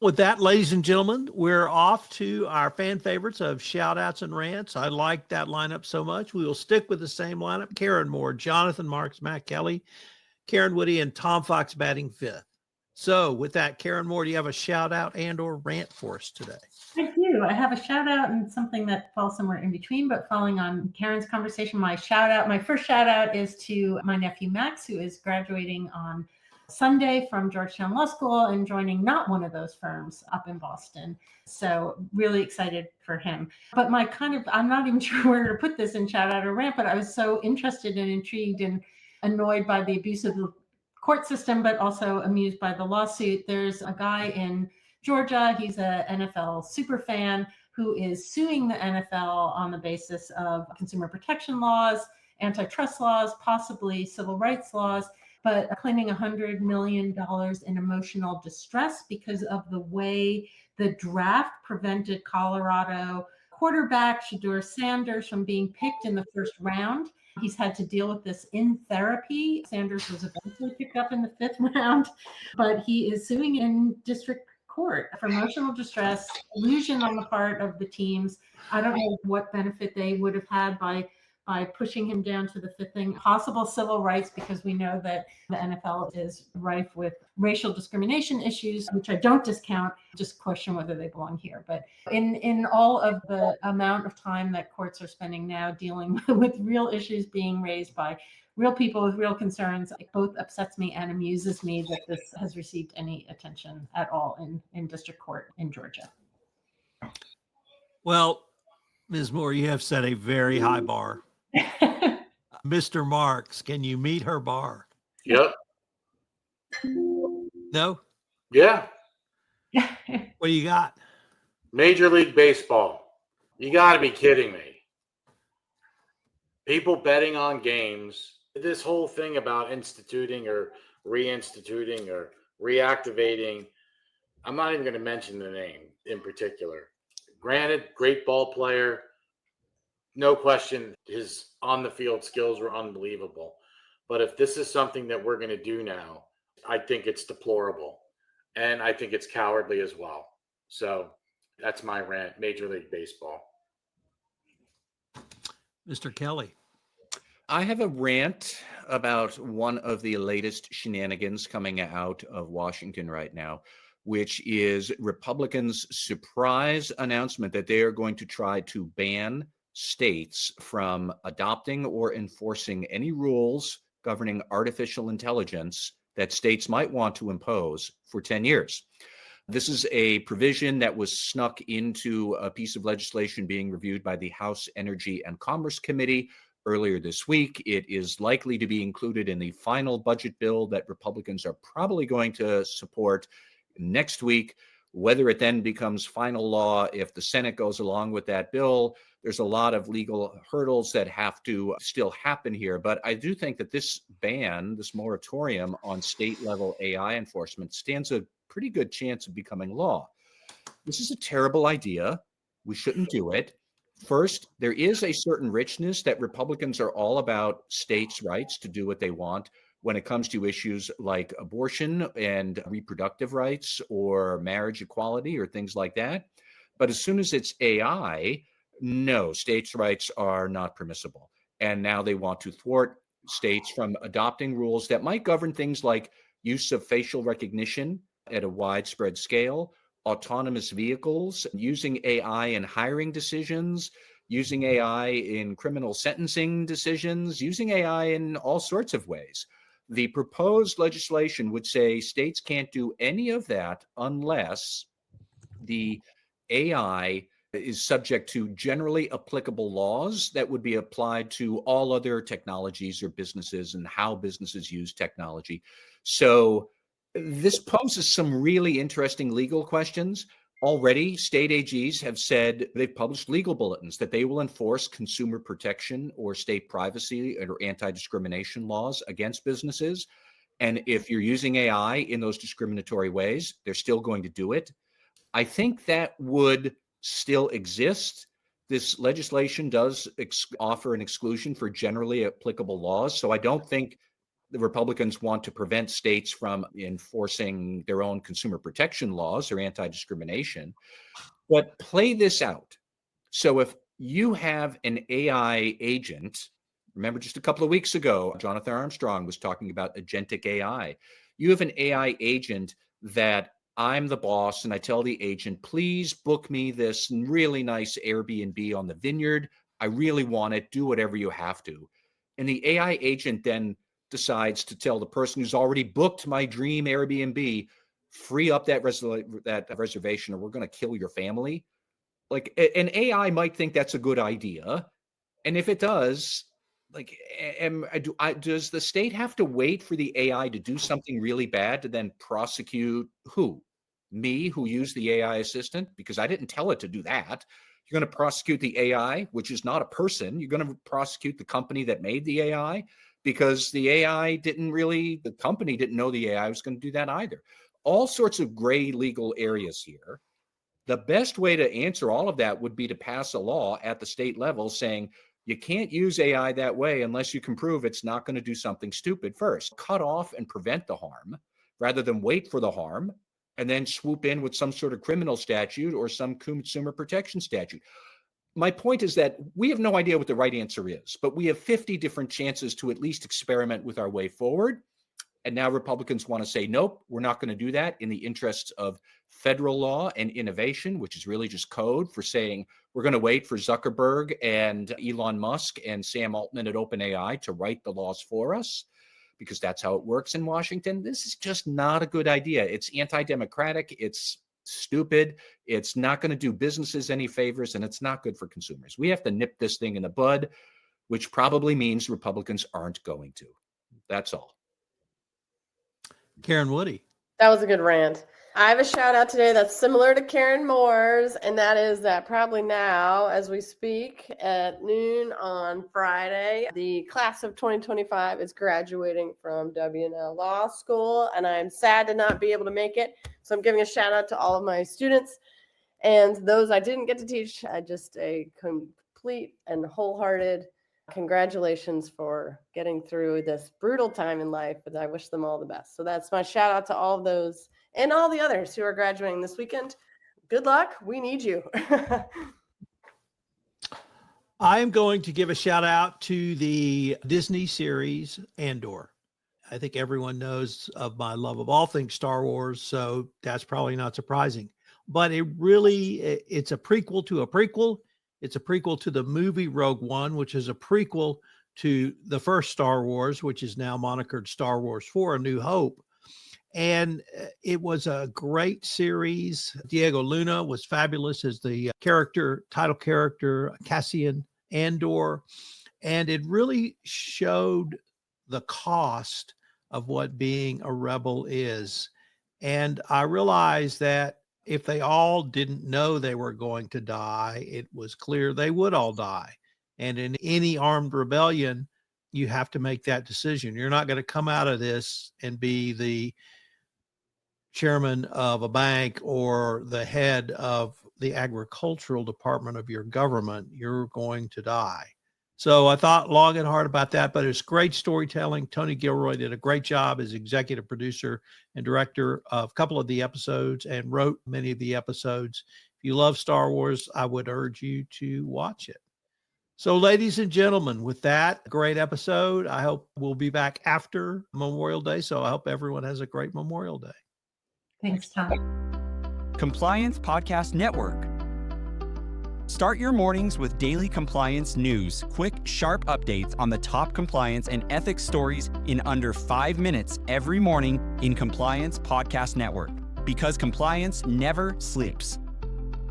With that, ladies and gentlemen, we're off to our fan favorites of shout outs and rants. I like that lineup so much. We will stick with the same lineup. Karen Moore, Jonathan Marks, Matt Kelly, Karen Woody, and Tom Fox batting fifth. So with that, Karen Moore, do you have a shout out and or rant for us today? I do. I have a shout out and something that falls somewhere in between, but following on Karen's conversation, my first shout out is to my nephew Max, who is graduating on Sunday from Georgetown Law School and joining not one of those firms up in Boston. So really excited for him. But I'm not even sure where to put this in shout out or rant, but I was so interested and intrigued and annoyed by the abuse of the court system, but also amused by the lawsuit. There's a guy in Georgia, he's a NFL superfan who is suing the NFL on the basis of consumer protection laws, antitrust laws, possibly civil rights laws, but claiming $100 million in emotional distress because of the way the draft prevented Colorado quarterback Shedeur Sanders from being picked in the first round. He's had to deal with this in therapy. Sanders was eventually picked up in the fifth round, but he is suing in district court for emotional distress, collusion on the part of the teams. I don't know what benefit they would have had by pushing him down to the fifth thing. Possible civil rights, because we know that the NFL is rife with racial discrimination issues, which I don't discount, just question whether they belong here. But in all of the amount of time that courts are spending now dealing with real issues being raised by real people with real concerns, it both upsets me and amuses me that this has received any attention at all in district court in Georgia. Well, Ms. Moore, you have set a very high bar. Mr. Marks, can you meet her bar? Yep. No? Yeah. What do you got? Major League Baseball. You got to be kidding me. People betting on games. This whole thing about instituting or reinstituting or reactivating, I'm not even going to mention the name in particular. Granted, great ball player. No question, his on-the-field skills were unbelievable. But if this is something that we're going to do now, I think it's deplorable. And I think it's cowardly as well. So that's my rant, Major League Baseball. Mr. Kelly. I have a rant about one of the latest shenanigans coming out of Washington right now, which is Republicans' surprise announcement that they are going to try to ban states from adopting or enforcing any rules governing artificial intelligence that states might want to impose for 10 years. This is a provision that was snuck into a piece of legislation being reviewed by the House Energy and Commerce Committee earlier this week. It is likely to be included in the final budget bill that Republicans are probably going to support next week. Whether it then becomes final law, if the Senate goes along with that bill, there's a lot of legal hurdles that have to still happen here. But I do think that this ban, this moratorium on state-level AI enforcement stands a pretty good chance of becoming law. This is a terrible idea. We shouldn't do it. First, there is a certain richness that Republicans are all about states' rights to do what they want when it comes to issues like abortion and reproductive rights or marriage equality or things like that. But as soon as it's AI, no, states' rights are not permissible. And now they want to thwart states from adopting rules that might govern things like use of facial recognition at a widespread scale, autonomous vehicles, using AI in hiring decisions, using AI in criminal sentencing decisions, using AI in all sorts of ways. The proposed legislation would say states can't do any of that unless the AI is subject to generally applicable laws that would be applied to all other technologies or businesses and how businesses use technology. So this poses some really interesting legal questions. Already, state AGs have said they've published legal bulletins that they will enforce consumer protection or state privacy or anti-discrimination laws against businesses. And if you're using AI in those discriminatory ways, they're still going to do it. I think that would still exist. This legislation does offer an exclusion for generally applicable laws. So I don't think The Republicans want to prevent states from enforcing their own consumer protection laws or anti-discrimination. But play this out. So if you have an AI agent, remember just a couple of weeks ago, Jonathan Armstrong was talking about agentic AI. You have an AI agent that I'm the boss, and I tell the agent, please book me this really nice Airbnb on the vineyard. I really want it. Do whatever you have to. And the AI agent then decides to tell the person who's already booked my dream Airbnb, free up that reservation or we're going to kill your family. Like an AI might think that's a good idea. And if it does, like, does the state have to wait for the AI to do something really bad to then prosecute who? Me, who used the AI assistant? Because I didn't tell it to do that. You're going to prosecute the AI, which is not a person. You're going to prosecute the company that made the AI because the company didn't know the AI was going to do that either. All sorts of gray legal areas here. The best way to answer all of that would be to pass a law at the state level saying you can't use AI that way unless you can prove it's not going to do something stupid first. Cut off and prevent the harm rather than wait for the harm and then swoop in with some sort of criminal statute or some consumer protection statute. My point is that we have no idea what the right answer is, but we have 50 different chances to at least experiment with our way forward. And now Republicans want to say, nope, we're not going to do that in the interests of federal law and innovation, which is really just code for saying we're going to wait for Zuckerberg and Elon Musk and Sam Altman at OpenAI to write the laws for us, because that's how it works in Washington. This is just not a good idea. It's anti-democratic. It's stupid. It's not going to do businesses any favors, and it's not good for consumers. We have to nip this thing in the bud, which probably means Republicans aren't going to. That's all. Karen Woody. That was a good rant. I have a shout out today that's similar to Karen Moore's, and that is that probably now, as we speak, at noon on Friday, the class of 2025 is graduating from WNL Law School, and I'm sad to not be able to make it. So I'm giving a shout out to all of my students and those I didn't get to teach. Just a complete and wholehearted congratulations for getting through this brutal time in life, but I wish them all the best. So that's my shout out to all of those and all the others who are graduating this weekend. Good luck. We need you. I am going to give a shout out to the Disney series Andor. I think everyone knows of my love of all things Star Wars, so that's probably not surprising. But it's a prequel to a prequel. It's a prequel to the movie Rogue One, which is a prequel to the first Star Wars, which is now monikered Star Wars 4: A New Hope. And it was a great series. Diego Luna was fabulous as the title character, Cassian Andor. And it really showed the cost of what being a rebel is. And I realized that if they all didn't know they were going to die, it was clear they would all die. And in any armed rebellion, you have to make that decision. You're not going to come out of this and be the chairman of a bank or the head of the agricultural department of your government. You're going to die. So I thought long and hard about that, but it's great storytelling. Tony Gilroy did a great job as executive producer and director of a couple of the episodes and wrote many of the episodes. If you love Star Wars, I would urge you to watch it. So ladies and gentlemen, with that great episode, I hope we'll be back after Memorial Day. So I hope everyone has a great Memorial Day. Thanks, Tom. Compliance Podcast Network. Start your mornings with daily compliance news, quick, sharp updates on the top compliance and ethics stories in under 5 minutes every morning in Compliance Podcast Network. Because compliance never sleeps.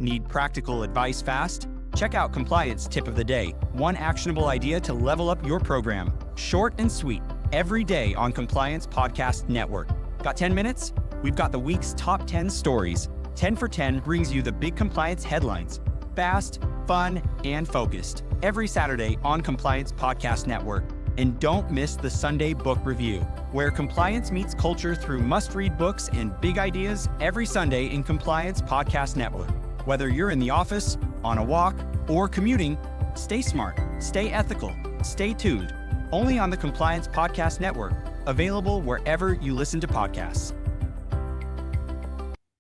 Need practical advice fast? Check out Compliance Tip of the Day, one actionable idea to level up your program. Short and sweet, every day on Compliance Podcast Network. Got 10 minutes? We've got the week's top 10 stories. 10 for 10 brings you the big compliance headlines. Fast, fun, and focused. Every Saturday on Compliance Podcast Network. And don't miss the Sunday Book Review, where compliance meets culture through must-read books and big ideas every Sunday in Compliance Podcast Network. Whether you're in the office, on a walk, or commuting, stay smart, stay ethical, stay tuned. Only on the Compliance Podcast Network, available wherever you listen to podcasts.